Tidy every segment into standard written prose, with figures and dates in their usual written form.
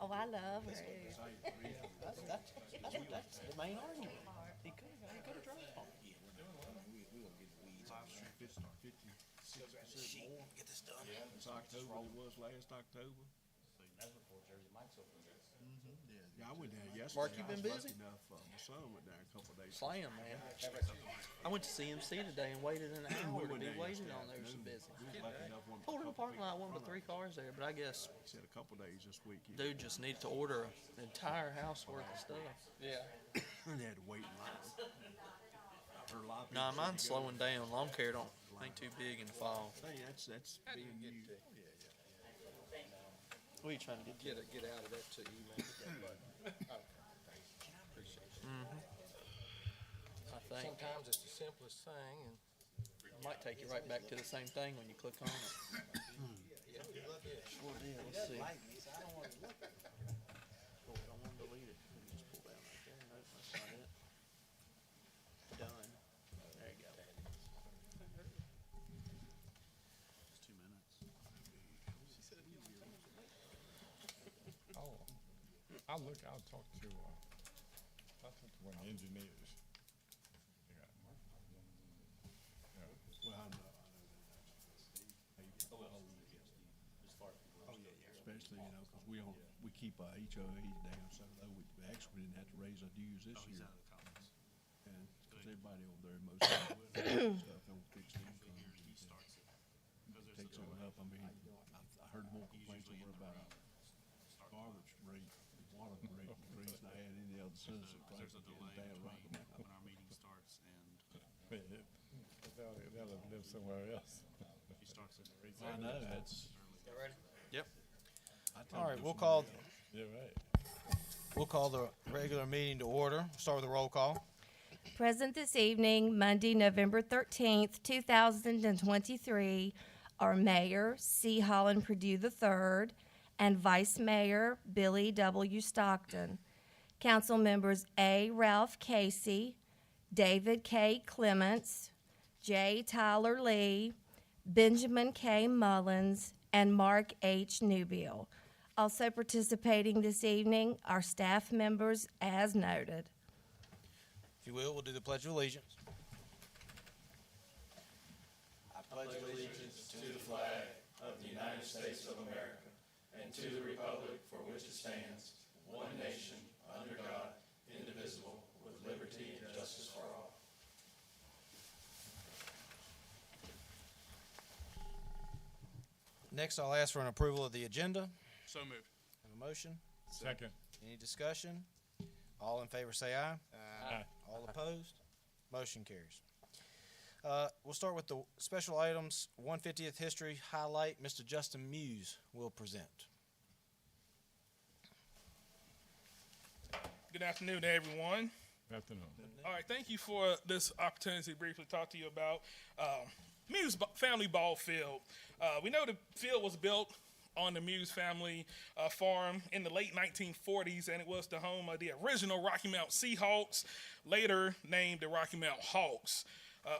Oh, I love her. That's the main argument. He could have dropped home. Get this done. It's October, it was last October. Yeah, I went down yesterday. Mark, you been I was busy? lucky enough, my son went down a couple of days. Slam, man. I went to CMC today and waited an hour to went be down waiting yesterday on there. So afternoon. busy. We was lucky enough, one- Pulled in the couple parking lot, people one of the in 3 cars there, but I guess He said a couple of days this week. dude just needed to order an entire house worth of stuff. Yeah. They had to wait in line. I heard a lot of people Nah, say mine's you go- slowing down. Lawn care ain't too big in the fall. Hey, that's being used. What are you trying to get to? Get out of that too, man. Hit that button. Okay, thank you. Appreciate you. I think Sometimes it's the simplest thing, and it might take you right back to the same thing when you click on it. yeah, Sure did. Let's see. Oh, I want to delete it. Let me just pull down right there. Nope, that's not it. Done. There you go. It's 2 minutes. I'll talk to one of the engineers. Yeah. Well, I know that. Especially, because we keep our HOAs down so low, we actually didn't have to raise our dues this year. And, because everybody over there, most of the stuff on fixed income. Takes it up, I mean, I heard more complaints over about garbage rate, water rate increase than I had any other citizen. There's a delay Right between now. when our meeting starts and They'll live somewhere else. he starts at I know, that's. Yep. All right, we'll call You're right. the regular meeting to order. Start with a roll call. Present this evening, Monday, November 13th, 2023, are Mayor C. Holland Purdue III and Vice Mayor Billy W. Stockton. Council members A. Ralph Casey, David K. Clements, J. Tyler Lee, Benjamin K. Mullins, and Mark H. Newbill. Also participating this evening are staff members as noted. If you will, we'll do the Pledge of Allegiance. Next, I'll ask for an approval of the agenda. So moved. Have a motion? Second. Any discussion? All in favor say aye. Aye. All opposed? Motion carries. We'll start with the special items. 150th History Highlight. Mr. Justin Muse will present. Good afternoon to everyone. Afternoon. All right, thank you for this opportunity to briefly talk to you about Muse Family Ball Field. We know the field was built on the Muse family farm in the late 1940s, and it was the home of the original Rocky Mount Seahawks, later named the Rocky Mount Hawks.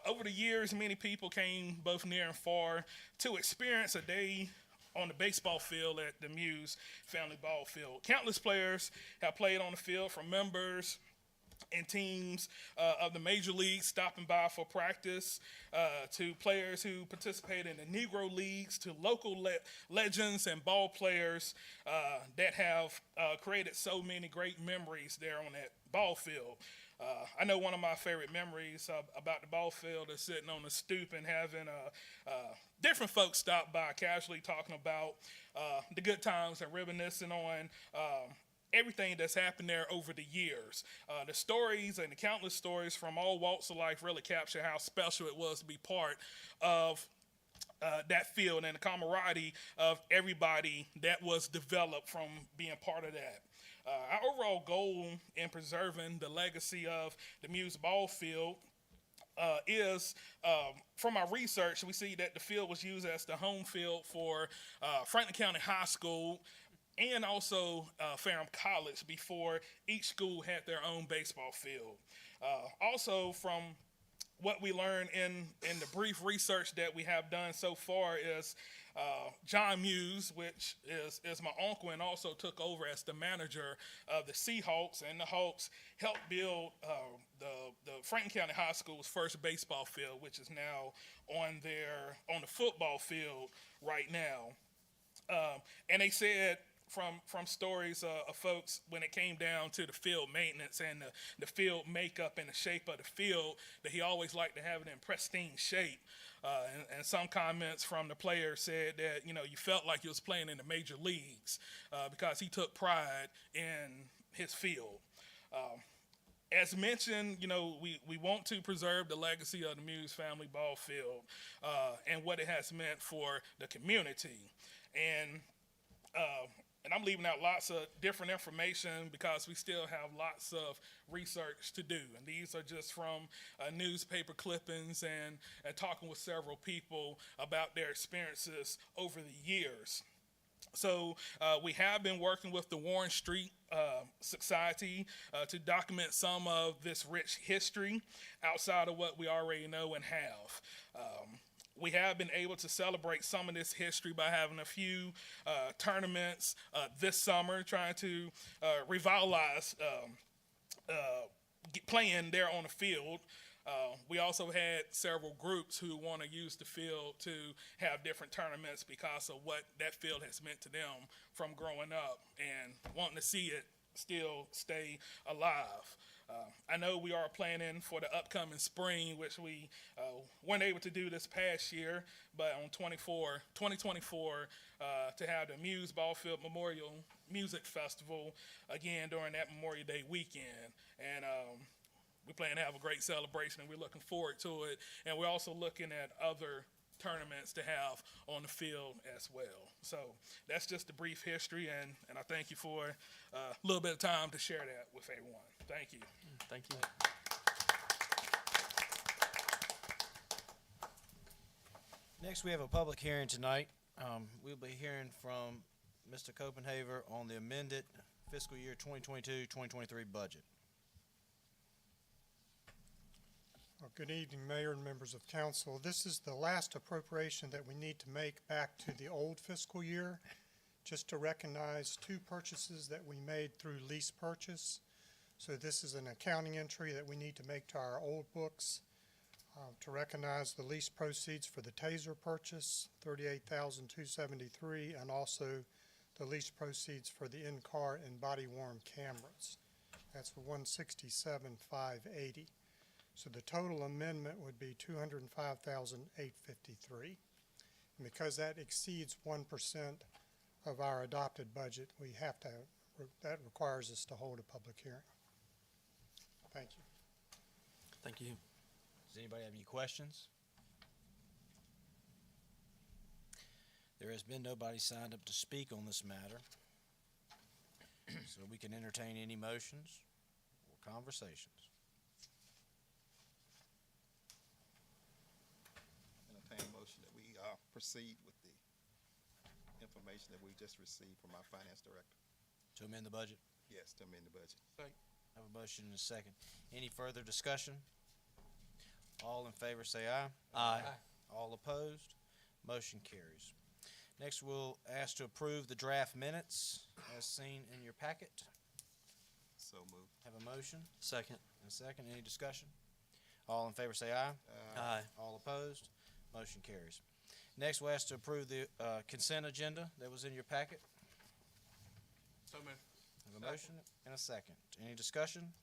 Over the years, many people came both near and far to experience a day on the baseball field at the Muse Family Ball Field. Countless players have played on the field, from members and teams of the major leagues stopping by for practice, to players who participate in the Negro Leagues, to local legends and ball players that have created so many great memories there on that ball field. I know one of my favorite memories about the ball field is sitting on the stoop and having different folks stop by, casually talking about the good times and reminiscing on everything that's happened there over the years. The stories and the countless stories from all walks of life really capture how special it was to be part of that field and the camaraderie of everybody that was developed from being part of that. Our overall goal in preserving the legacy of the Muse Ball Field is, from our research, we see that the field was used as the home field for Franklin County High School and also Ferrum College before each school had their own baseball field. Also, from what we learned in the brief research that we have done so far is John Muse, which is my uncle and also took over as the manager of the Seahawks, and the Hawks helped build the Franklin County High School's first baseball field, which is now on the football field right now. And they said from stories of folks when it came down to the field maintenance and the field makeup and the shape of the field, that he always liked to have it in pristine shape. And some comments from the players said that, you felt like you was playing in the major leagues because he took pride in his field. As mentioned, we want to preserve the legacy of the Muse family ball field and what it has meant for the community. And I'm leaving out lots of different information because we still have lots of research to do. And these are just from newspaper clippings and talking with several people about their experiences over the years. So we have been working with the Warren Street Society to document some of this rich history outside of what we already know and have. We have been able to celebrate some of this history by having a few tournaments this summer, trying to revitalize playing there on the field. We also had several groups who want to use the field to have different tournaments because of what that field has meant to them from growing up and wanting to see it still stay alive. I know we are planning for the upcoming spring, which we weren't able to do this past year, but on 2024, to have the Muse Ballfield Memorial Music Festival again during that Memorial Day weekend. And we plan to have a great celebration, and we're looking forward to it. And we're also looking at other tournaments to have on the field as well. So that's just a brief history, and I thank you for a little bit of time to share that with everyone. Thank you. Thank you. Next, we have a public hearing tonight. We'll be hearing from Mr. Copenhaver on the amended fiscal year 2022-2023 budget. Well, good evening, Mayor and members of council. This is the last appropriation that we need to make back to the old fiscal year, just to recognize two purchases that we made through lease purchase. So this is an accounting entry that we need to make to our old books to recognize the lease proceeds for the Taser purchase, $38,273, and also the lease proceeds for the in-car and body-worn cameras. That's for $167,580. So the total amendment would be $205,853. And because that exceeds 1% of our adopted budget, that requires us to hold a public hearing. Thank you. Thank you. Does anybody have any questions? There has been nobody signed up to speak on this matter, so we can entertain any motions or conversations. Entertain a motion that we proceed with the information that we just received from our finance director. To amend the budget? Yes, to amend the budget. I have a motion and a second. Any further discussion? All in favor say aye. Aye. All opposed? Motion carries. Next, we'll ask to approve the draft minutes as seen in your packet. So moved. Have a motion Second. and a second. Any discussion? All in favor say aye. Aye. All opposed? Motion carries. Next, we'll ask to approve the consent agenda that was in your packet. So, man. Have a motion and a second. Any discussion?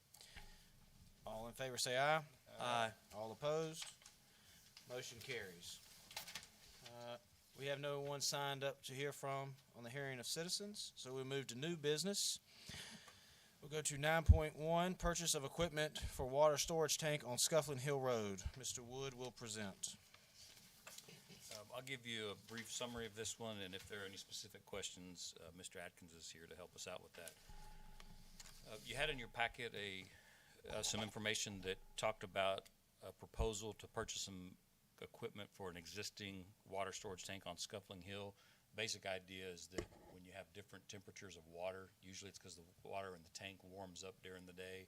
All in favor say aye. Aye. All opposed? Motion carries. We have no one signed up to hear from on the hearing of citizens, so we'll move to new business. We'll go to 9.1, purchase of equipment for water storage tank on Scufflin Hill Road. Mr. Wood will present. I'll give you a brief summary of this one, and if there are any specific questions, Mr. Atkins is here to help us out with that. You had in your packet some information that talked about a proposal to purchase some equipment for an existing water storage tank on Scuffling Hill. Basic idea is that when you have different temperatures of water, usually it's because the water in the tank warms up during the day,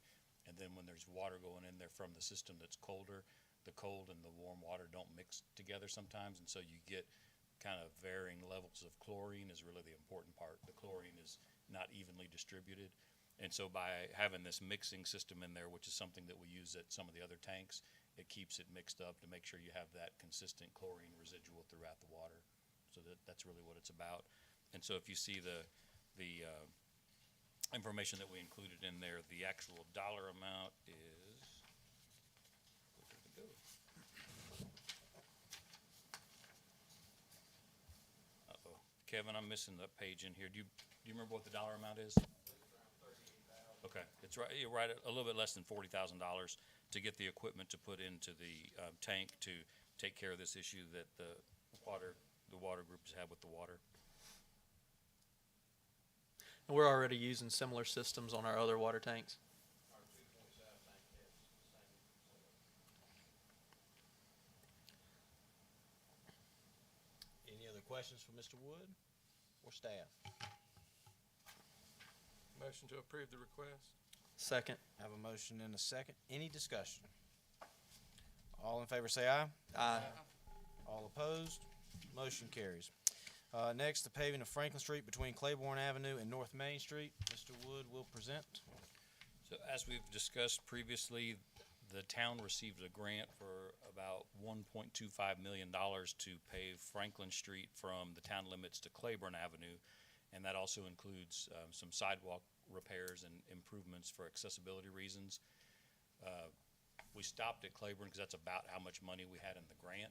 and then when there's water going in there from the system that's colder, the cold and the warm water don't mix together sometimes, and so you get kind of varying levels of chlorine is really the important part. The chlorine is not evenly distributed. And so by having this mixing system in there, which is something that we use at some of the other tanks, it keeps it mixed up to make sure you have that consistent chlorine residual throughout the water. So that's really what it's about. And so if you see the information that we included in there, the actual dollar amount is, where did it go? Uh-oh. Kevin, I'm missing the page in here. Do you remember what the dollar amount is? Okay, it's right, you're right, a little bit less than $40,000 to get the equipment to put into the tank to take care of this issue that the water groups have with the water. And we're already using similar systems on our other water tanks. Any other questions for Mr. Wood or staff? Motion to approve the request? Second. Have a motion and a second. Any discussion? All in favor say aye. Aye. All opposed? Motion carries. Next, the paving of Franklin Street between Claiborne Avenue and North Main Street. Mr. Wood will present. So as we've discussed previously, the town received a grant for about $1.25 million to pave Franklin Street from the town limits to Claiborne Avenue. And that also includes some sidewalk repairs and improvements for accessibility reasons. We stopped at Claiborne because that's about how much money we had in the grant.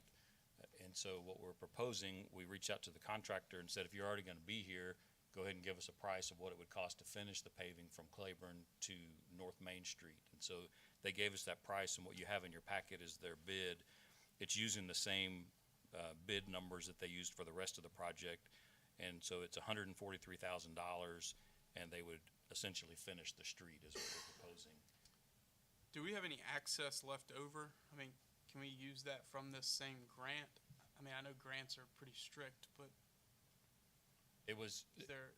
And so what we're proposing, we reached out to the contractor and said, if you're already going to be here, go ahead and give us a price of what it would cost to finish the paving from Claiborne to North Main Street. And so they gave us that price, and what you have in your packet is their bid. It's using the same bid numbers that they used for the rest of the project. And so it's $143,000, and they would essentially finish the street is what we're proposing. Do we have any access left over? I mean, can we use that from this same grant? I mean, I know grants are pretty strict, but It was, is there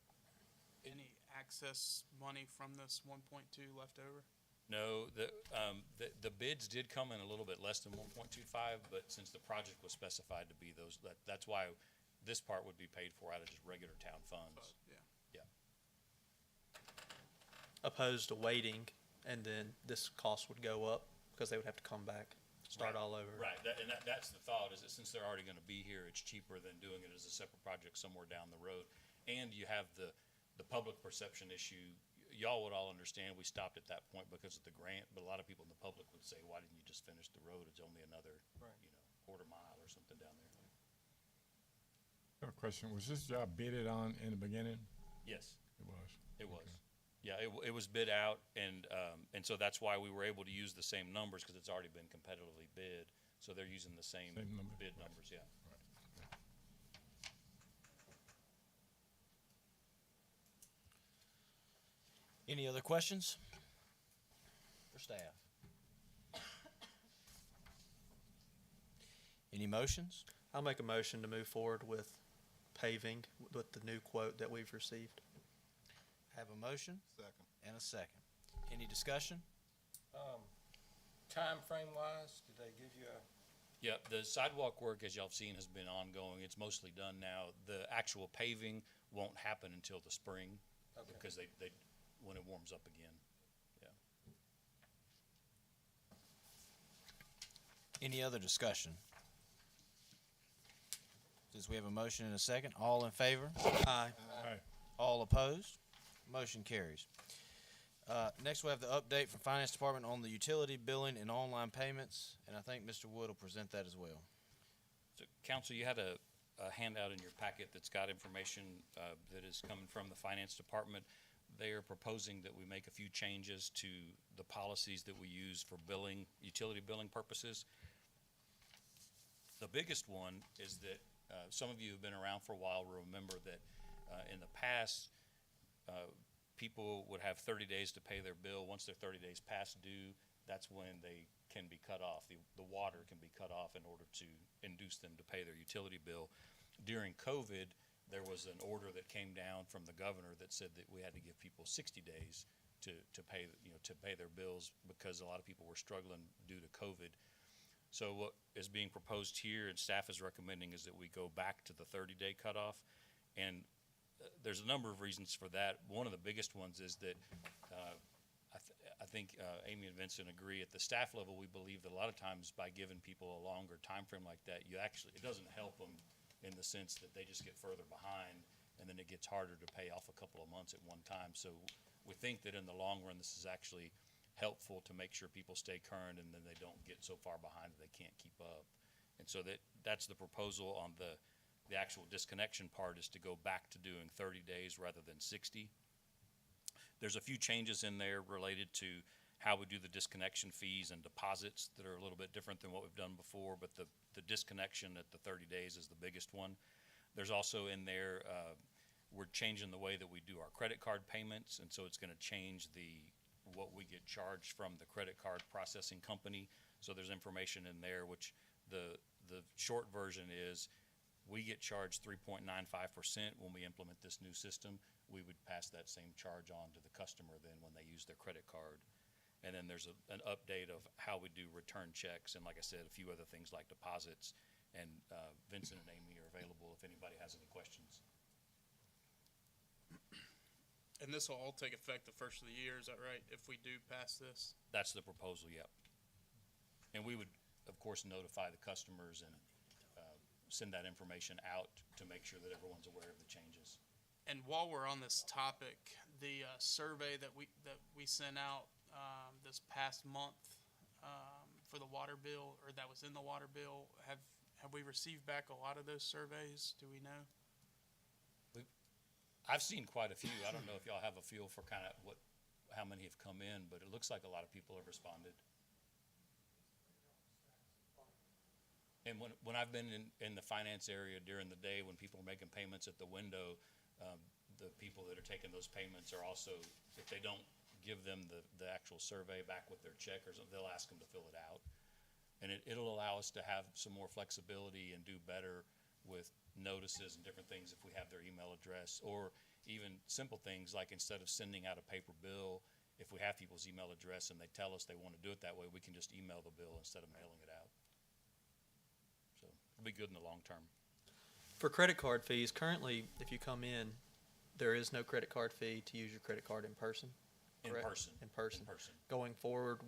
any access money from this 1.2 left over? no, the bids did come in a little bit less than 1.25, but since the project was specified to be those, that's why this part would be paid for out of just regular town funds. But, yeah. Yeah. Opposed to waiting, and then this cost would go up because they would have to come back, start all over. Right, that's the thought, is that since they're already gonna be here, it's cheaper than doing it as a separate project somewhere down the road. And you have the public perception issue. Y'all would all understand, we stopped at that point because of the grant, but a lot of people in the public would say, why didn't you just finish the road? It's only another, quarter mile or something down there. I have a question. Was this job bidded on in the beginning? Yes, It was. it was. Yeah, it was bid out, and so that's why we were able to use the same numbers, because it's already been competitively bid. So they're using the same Same number. bid numbers, yeah. Any other questions for staff? Any motions? I'll make a motion to move forward with paving with the new quote that we've received. Have a motion Second. and a second. Any discussion? Time frame wise, did they give you a? Yeah, the sidewalk work, as y'all have seen, has been ongoing. It's mostly done now. The actual paving won't happen until the spring, because they when it warms up again. Yeah. Any other discussion? Since we have a motion and a second, all in favor? Aye. Aye. All opposed? Motion carries. Next, we have the update from Finance Department on the utility billing and online payments, and I think Mr. Wood will present that as well. So, Council, you had a handout in your packet that's got information that is coming from the Finance Department. They are proposing that we make a few changes to the policies that we use for billing, utility billing purposes. The biggest one is that some of you who have been around for a while will remember that in the past, people would have 30 days to pay their bill. Once they're 30 days past due, that's when they can be cut off. The water can be cut off in order to induce them to pay their utility bill. During COVID, there was an order that came down from the governor that said that we had to give people 60 days to pay their bills, because a lot of people were struggling due to COVID. So what is being proposed here and staff is recommending is that we go back to the 30-day cutoff. And there's a number of reasons for that. One of the biggest ones is that I think Amy and Vincent agree. At the staff level, we believe that a lot of times by giving people a longer time frame like that, it doesn't help them in the sense that they just get further behind, and then it gets harder to pay off a couple of months at one time. So we think that in the long run, this is actually helpful to make sure people stay current, and then they don't get so far behind that they can't keep up. And so that's the proposal on the actual disconnection part, is to go back to doing 30 days rather than 60. There's a few changes in there related to how we do the disconnection fees and deposits that are a little bit different than what we've done before, but the disconnection at the 30 days is the biggest one. There's also in there, we're changing the way that we do our credit card payments, and so it's gonna change what we get charged from the credit card processing company. So there's information in there, which the short version is, we get charged 3.95% when we implement this new system. We would pass that same charge on to the customer then when they use their credit card. And then there's an update of how we do return checks, and like I said, a few other things like deposits. And Vincent and Amy are available if anybody has any questions. And this will all take effect the first of the year, is that right, if we do pass this? That's the proposal, yep. And we would, of course, notify the customers and send that information out to make sure that everyone's aware of the changes. And while we're on this topic, the survey that we sent out this past month for the water bill, or that was in the water bill, have we received back a lot of those surveys? Do we know? I've seen quite a few. I don't know if y'all have a feel for kind of how many have come in, but it looks like a lot of people have responded. And when I've been in the finance area during the day, when people are making payments at the window, the people that are taking those payments are also, if they don't give them the actual survey back with their check, or something, they'll ask them to fill it out. And it'll allow us to have some more flexibility and do better with notices and different things if we have their email address, or even simple things like, instead of sending out a paper bill, if we have people's email address and they tell us they want to do it that way, we can just email the bill instead of mailing it out. So it'll be good in the long term. For credit card fees, currently, if you come in, there is no credit card fee to use your credit card in person? Correct? In person. In person. Going forward,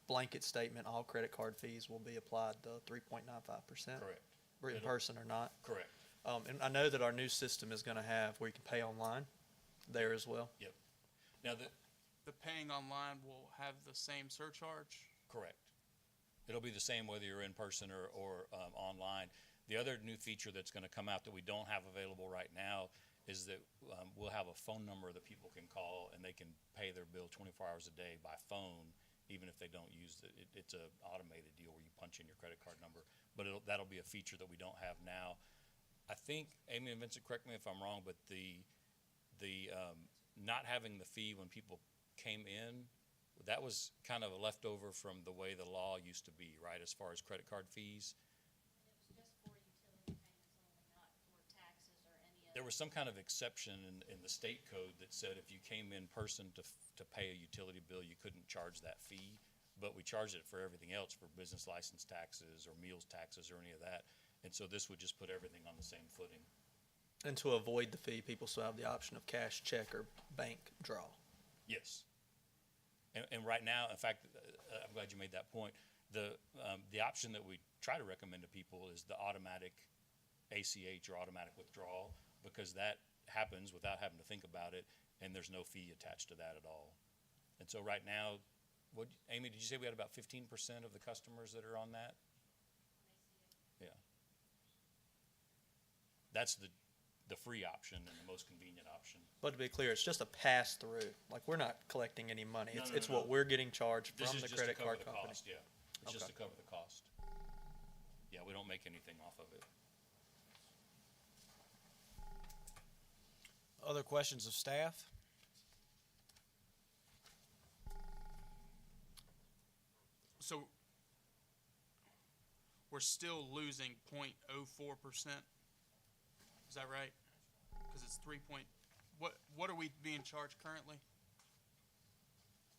blanket statement, all credit card fees will be applied to 3.95%? Correct. In person or not? Correct. And I know that our new system is gonna have where you can pay online there as well? Yep. Now, The paying online will have the same surcharge? correct. It'll be the same whether you're in person or online. The other new feature that's going to come out that we don't have available right now is that we'll have a phone number that people can call, and they can pay their bill 24 hours a day by phone, even if they don't use it. It's an automated deal where you punch in your credit card number, but that'll be a feature that we don't have now. I think, Amy and Vincent, correct me if I'm wrong, but the not having the fee when people came in, that was kind of a leftover from the way the law used to be, right, as far as credit card fees? There was some kind of exception in the state code that said if you came in person to pay a utility bill, you couldn't charge that fee, but we charged it for everything else, for business license taxes or meals taxes or any of that. And so this would just put everything on the same footing. And to avoid the fee, people still have the option of cash, check, or bank draw. Yes. And right now, in fact, I'm glad you made that point. The option that we try to recommend to people is the automatic ACH or automatic withdrawal, because that happens without having to think about it, and there's no fee attached to that at all. And so right now, Amy, did you say we had about 15% of the customers that are on that? Yeah. That's the free option and the most convenient option. But to be clear, it's just a pass-through. Like, we're not collecting any money. No, It's no. what we're getting charged This from is the just to credit cover card the company. cost, yeah. It's just to Okay. cover the cost. Yeah, we don't make anything off of it. Other questions of staff? So we're still losing 0.04%? Is that right? Because it's what are we being charged currently?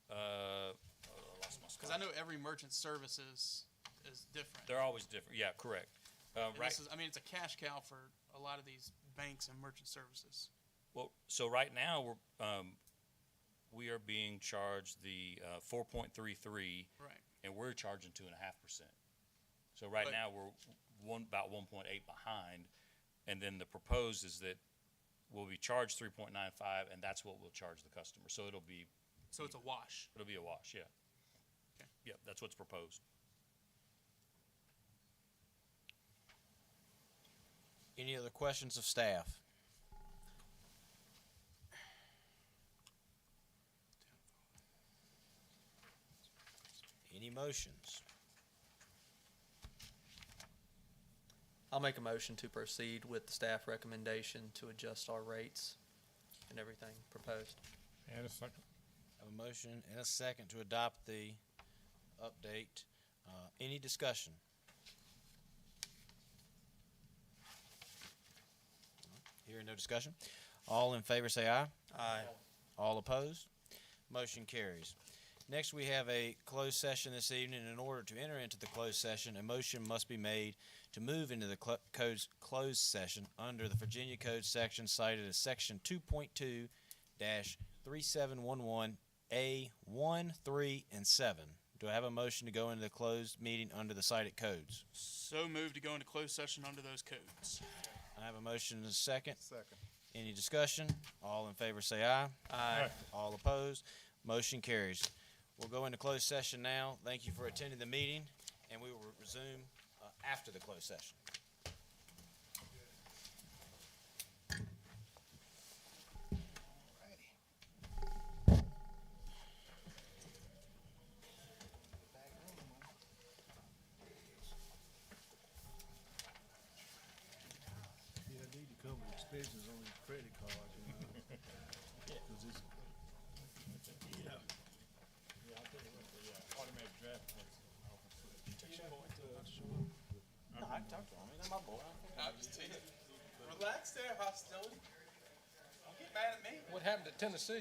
I lost my spot. Because I know every merchant services is different. They're always different. Yeah, correct. And Right. this is, I mean, it's a cash cow for a lot of these banks and merchant services. Well, so right now we are being charged the 4.33, Right. and we're charging 2.5%. So right But- now we're about 1.8 behind, and then the proposed is that we'll be charged 3.95, and that's what we'll charge the customer. So So it's a wash. it'll be a wash. Yeah. Okay. Yep, that's what's proposed. Any other questions of staff? Any motions? I'll make a motion to proceed with the staff recommendation to adjust our rates and everything proposed. And a second. Have a motion and a second to adopt the update. Any discussion? Hearing no discussion. All in favor say aye. Aye. All opposed? Motion carries. Next, we have a closed session this evening. In order to enter into the closed session, a motion must be made to move into the closed session under the Virginia Code section cited as Section 2.2-3711A1, 3, and 7. Do I have a motion to go into the closed meeting under the cited codes? So moved to go into closed session under those codes. I have a motion and a second. Second. Any discussion? All in favor say aye. Aye. All opposed? Motion carries. We'll go into closed session now. Thank you for attending the meeting, and we will resume after the closed session. Yeah, I need to cover expenses on his credit card, you know. 'Cause it's, yeah. Yeah, I think it went for, automatic draft. No, I can talk to him. He's my boy. I'm just teasing. Relax there, hostility. Don't get mad at me. What happened to Tennessee?